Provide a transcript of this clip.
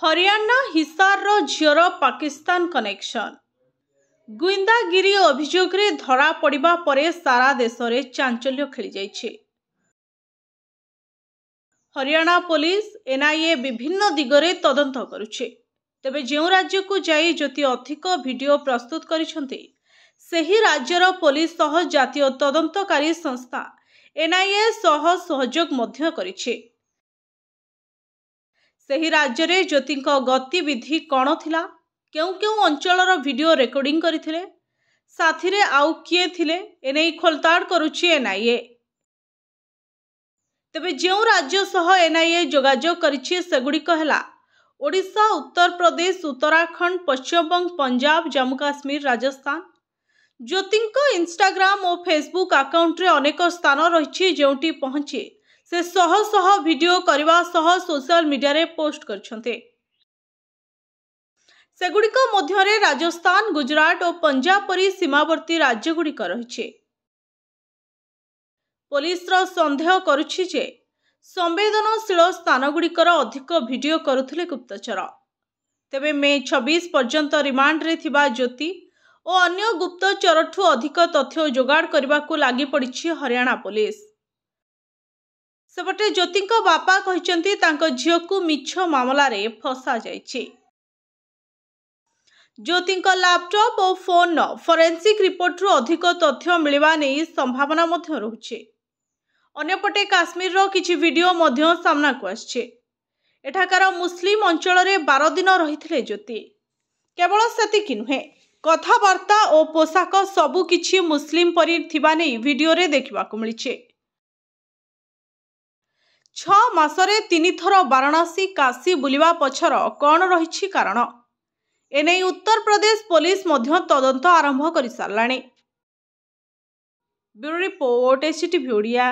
हरियाणा हिसार झीर पाकिस्तान कनेक्शन गुइंदागिरी अभियोग रे धरा पड़िबा परे सारा देश रे चांचल्य खेली जाइछे। हरियाणा पुलिस एनआईए विभिन्न दिगरे तदंत करुछे। तेबे जेउ राज्य को जाई ज्योति अधिक वीडियो प्रस्तुत करिसंते सेही राज्यर पुलिस सह जातीय तदंतकारी संस्था एनआईए सह सहयोग मध्य करिछे। सेही राज्य रे ज्योतिंको गतिविधि कौन थिला, केउ केउ अंचलर वीडियो रेकॉर्डिंग करथिले, साथी रे आउ किए थिले एनै खोलताड़ करुछि एनआईए। तेबे जेउ राज्य सह एनआईए जोगाजोग करिछि सेगुड़िक हेला ओडिशा, उत्तर प्रदेश, उत्तराखंड, पश्चिम बंग, पंजाब, जम्मू काश्मीर, राजस्थान। ज्योतिंको इंस्टाग्राम और फेसबुक अकाउंट रे अनेक स्थान रहिछि जेउटी पहुंची से सह सह वीडियो करबा सह सोशल मीडिया रे पोस्ट करछन्ते। सेगुड़िक मध्य रे राजस्थान, गुजरात और पंजाब परी सीमावर्ती राज्य गुड़िक रहिछि। पुलिस रो संदेह करुछि जे संवेदनशील स्थान गुड़िकर अधिक वीडियो करुथिले गुप्तचर। तेबे मे 26 पर्यंत रिमांड रे थिबा ज्योति और अन्य गुप्तचरठु अधिक तथ्य जोगाड़ करबा को लागि पड़िछि हरियाणा पुलिस। सेपटे ज्योतिंको बापा कहिसंती तांको झियो को मिछ मामला रे फसा जाइछि। ज्योतिंको लैपटॉप और फोन फोरेंसिक रिपोर्ट रु अधिक तथ्य मिलवा नै संभावना मध्य रहुछि। अन्यपटे काश्मीर रो किछि वीडियो मध्य सामना को आछे। एठाकार मुस्लिम अंचल रे 12 दिन रहिथिले ज्योति। केवल सेतिकि नुहे, कथावार्ता और पोशाक सबु किछि मुस्लिम परी थिबा नै वीडियो रे देखिबा को मिलिछे। 6 मासरे 3 थर वाराणसी, काशी बुलिबा पछर कौन रहिछि कारण, एनै उत्तर प्रदेश पुलिस मध्य तदंत आरंभ करि सारलाणी। Bureau report STV Odia.